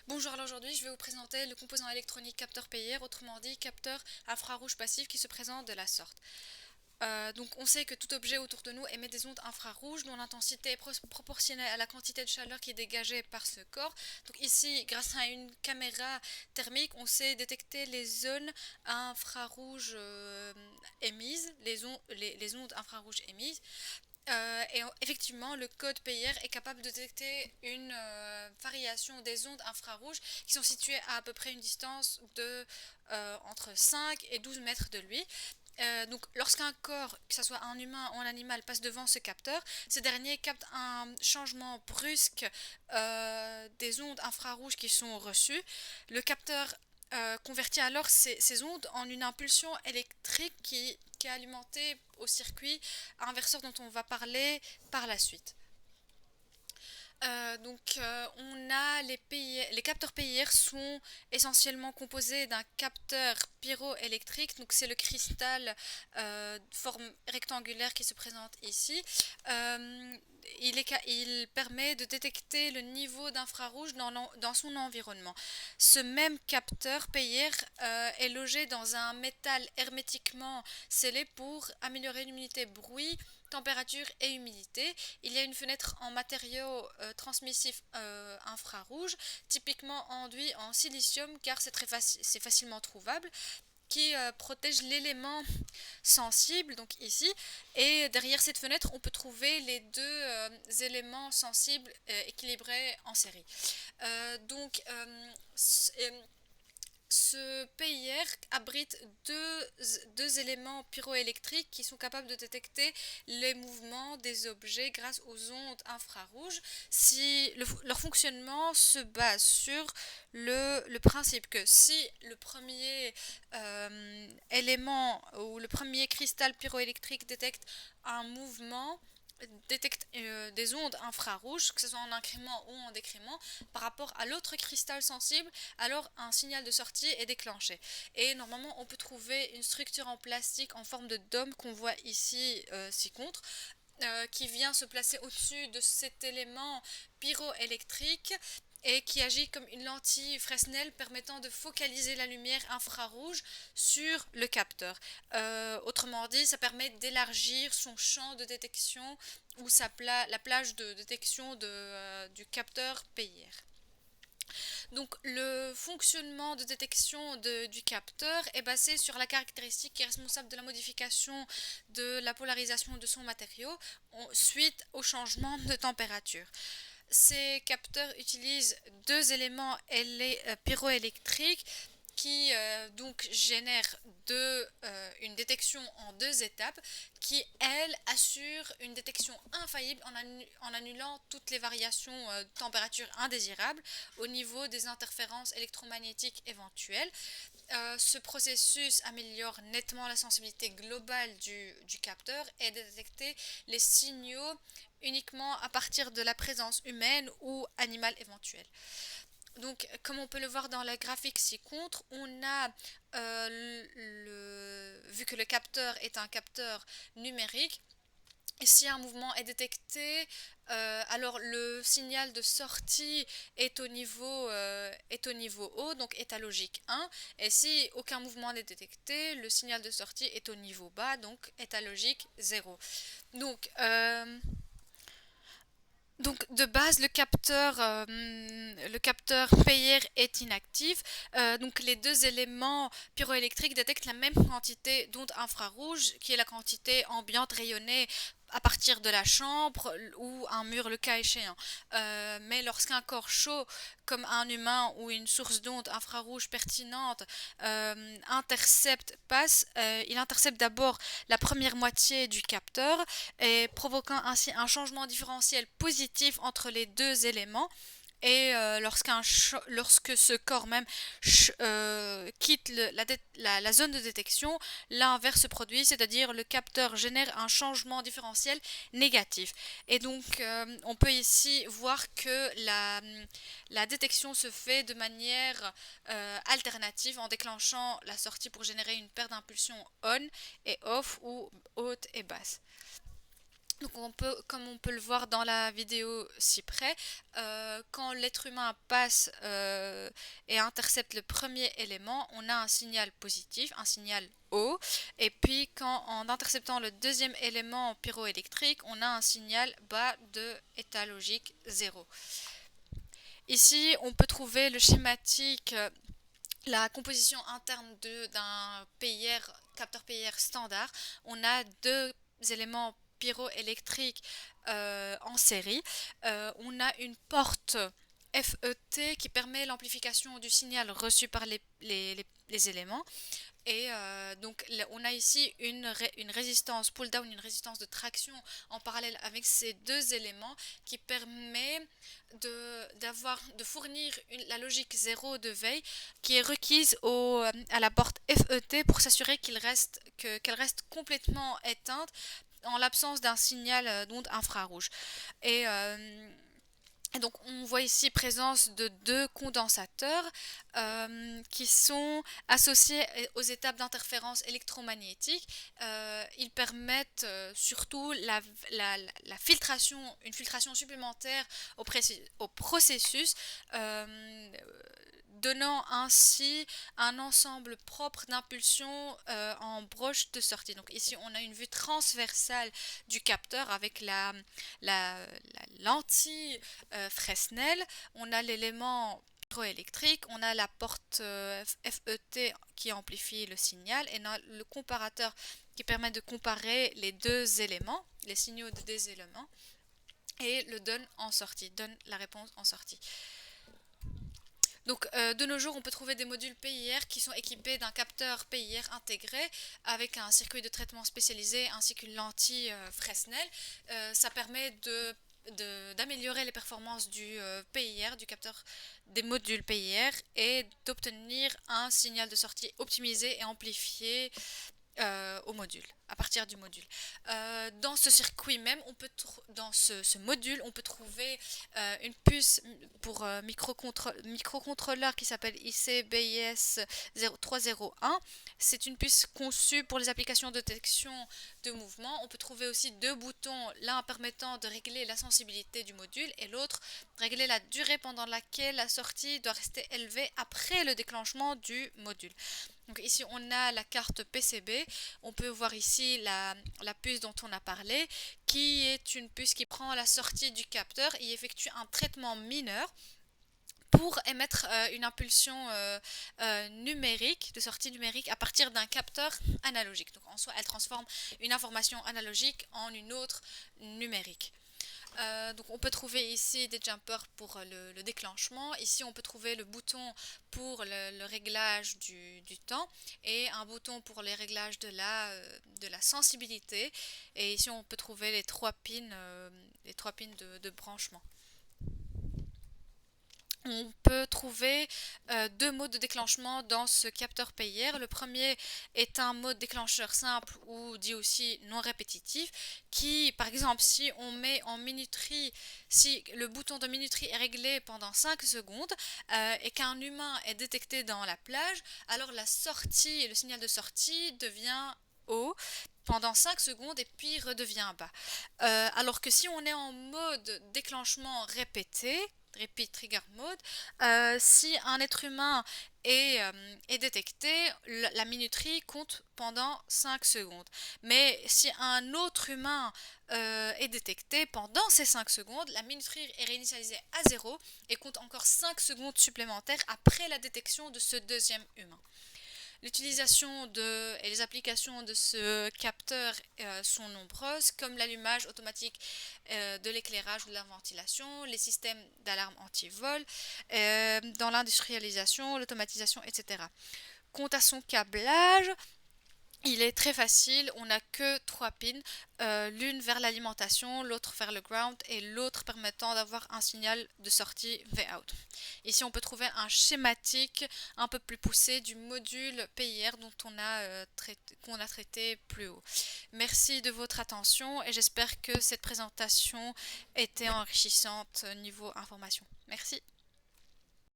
Bonjour, alors aujourd'hui je vais vous présenter le composant électronique capteur PIR, autrement dit capteur infrarouge passif qui se présente de la sorte. Donc on sait que tout objet autour de nous émet des ondes infrarouges dont l'intensité est proportionnelle à la quantité de chaleur qui est dégagée par ce corps. Donc ici, grâce à une caméra thermique, on sait détecter les zones infrarouges émises, les ondes infrarouges émises. Effectivement, le code PIR est capable de détecter une variation des ondes infrarouges qui sont situées à peu près une distance de entre 5 et 12 mètres de lui. Donc, lorsqu'un corps, que ce soit un humain ou un animal, passe devant ce capteur, ce dernier capte un changement brusque des ondes infrarouges qui sont reçues. Le capteur convertit alors ces ondes en une impulsion électrique qui est alimentée au circuit inverseur dont on va parler par la suite. On a les capteurs PIR sont essentiellement composés d'un capteur pyroélectrique, donc c'est le cristal de forme rectangulaire qui se présente ici. Euh, il permet de détecter le niveau d'infrarouge dans son environnement. Ce même capteur PIR est logé dans un métal hermétiquement scellé pour améliorer l'humidité bruit, température et humidité. Il y a une fenêtre en matériau transmissif infrarouge, typiquement enduit en silicium car c'est facilement trouvable, qui protège l'élément sensible, donc ici. Et derrière cette fenêtre, on peut trouver les deux éléments sensibles équilibrés en série. Donc, ce PIR abrite deux éléments pyroélectriques qui sont capables de détecter les mouvements des objets grâce aux ondes infrarouges. Leur fonctionnement se base sur le principe que si le premier élément ou le premier cristal pyroélectrique détecte un mouvement, détecte des ondes infrarouges, que ce soit en incrément ou en décrément, par rapport à l'autre cristal sensible, alors un signal de sortie est déclenché. Et normalement, on peut trouver une structure en plastique en forme de dôme qu'on voit ici ci-contre, qui vient se placer au-dessus de cet élément pyroélectrique et qui agit comme une lentille Fresnel permettant de focaliser la lumière infrarouge sur le capteur. Autrement dit, ça permet d'élargir son champ de détection ou la plage de détection du capteur PIR. Donc le fonctionnement de détection du capteur est basé sur la caractéristique qui est responsable de la modification de la polarisation de son matériau suite au changement de température. Ces capteurs utilisent deux éléments pyroélectriques qui donc génère une détection en deux étapes qui, elle, assure une détection infaillible en annulant toutes les variations de température indésirables au niveau des interférences électromagnétiques éventuelles. Ce processus améliore nettement la sensibilité globale du capteur et de détecter les signaux uniquement à partir de la présence humaine ou animale éventuelle. Donc, comme on peut le voir dans la graphique ci-contre, on a, vu que le capteur est un capteur numérique, et si un mouvement est détecté, alors le signal de sortie est au niveau haut, donc est à logique 1. Et si aucun mouvement n'est détecté, le signal de sortie est au niveau bas, donc est à logique 0. Donc, donc de base, le capteur PIR est inactif. Donc les deux éléments pyroélectriques détectent la même quantité d'ondes infrarouges, qui est la quantité ambiante rayonnée à partir de la chambre ou un mur le cas échéant. Mais lorsqu'un corps chaud, comme un humain ou une source d'ondes infrarouges pertinente, il intercepte d'abord la première moitié du capteur et provoquant ainsi un changement différentiel positif entre les deux éléments. Et lorsque ce corps même quitte la zone de détection, l'inverse se produit, c'est-à-dire le capteur génère un changement différentiel négatif. Et donc on peut ici voir que la détection se fait de manière alternative en déclenchant la sortie pour générer une paire d'impulsions on et off ou haute et basse. Donc comme on peut le voir dans la vidéo ci-près, quand l'être humain passe et intercepte le premier élément, on a un signal positif, un signal haut, et puis en interceptant le deuxième élément pyroélectrique, on a un signal bas de état logique 0. Ici, on peut trouver le schématique, la composition interne d'un PIR, capteur PIR standard. On a deux éléments pyroélectriques en série. On a une porte FET qui permet l'amplification du signal reçu par les éléments. Et donc on a ici une résistance pull-down, une résistance de traction en parallèle avec ces deux éléments qui permet de fournir la logique 0 de veille qui est requise à la porte FET pour s'assurer qu'elle reste complètement éteinte en l'absence d'un signal d'onde infrarouge. Et et donc on voit ici présence de deux condensateurs qui sont associés aux étapes d'interférence électromagnétique. Ils permettent surtout la filtration, une filtration supplémentaire au processus, donnant ainsi un ensemble propre d'impulsions en broche de sortie. Donc ici on a une vue transversale du capteur avec la lentille Fresnel, on a l'élément électrique, on a la porte FET qui amplifie le signal et on a le comparateur qui permet de comparer les deux éléments, les signaux de deux éléments et le donne en sortie, donne la réponse en sortie. Donc de nos jours, on peut trouver des modules PIR qui sont équipés d'un capteur PIR intégré avec un circuit de traitement spécialisé ainsi qu'une lentille Fresnel. Ça permet d'améliorer les performances du PIR, du capteur des modules PIR et d'obtenir un signal de sortie optimisé et amplifié au module, à partir du module. Dans ce circuit même, dans ce module, on peut trouver une puce pour microcontrôleur qui s'appelle ICBIS 0301. C'est une puce conçue pour les applications de détection de mouvement. On peut trouver aussi deux boutons, l'un permettant de régler la sensibilité du module et l'autre régler la durée pendant laquelle la sortie doit rester élevée après le déclenchement du module. Donc ici on a la carte PCB, on peut voir ici la puce dont on a parlé, qui est une puce qui prend la sortie du capteur et effectue un traitement mineur pour émettre une impulsion numérique, de sortie numérique à partir d'un capteur analogique. Donc en soi elle transforme une information analogique en une autre numérique. Donc on peut trouver ici des jumpers pour le déclenchement. Ici on peut trouver le bouton pour le réglage du temps et un bouton pour les réglages de la sensibilité. Et ici on peut trouver les trois pins de branchement. On peut trouver deux modes de déclenchement dans ce capteur PIR. Le premier est un mode déclencheur simple ou dit aussi non répétitif qui, par exemple, si on met en minuterie, si le bouton de minuterie est réglé pendant 5 secondes et qu'un humain est détecté dans la plage, alors la sortie, le signal de sortie devient haut pendant 5 secondes et puis redevient bas. Alors que si on est en mode déclenchement répété, repeat trigger mode, si un être humain est détecté, la minuterie compte pendant 5 secondes. Mais si un autre humain est détecté pendant ces 5 secondes, la minuterie est réinitialisée à 0 et compte encore 5 secondes supplémentaires après la détection de ce deuxième humain. L'utilisation et les applications de ce capteur sont nombreuses, comme l'allumage automatique de l'éclairage ou de la ventilation, les systèmes d'alarme anti-vol, dans l'industrialisation, l'automatisation, etc. Quant à son câblage, il est très facile, on n'a que trois pins, l'une vers l'alimentation, l'autre vers le ground et l'autre permettant d'avoir un signal de sortie V-out. Ici on peut trouver un schématique un peu plus poussé du module PIR qu'on a traité plus haut. Merci de votre attention et j'espère que cette présentation était enrichissante niveau information. Merci.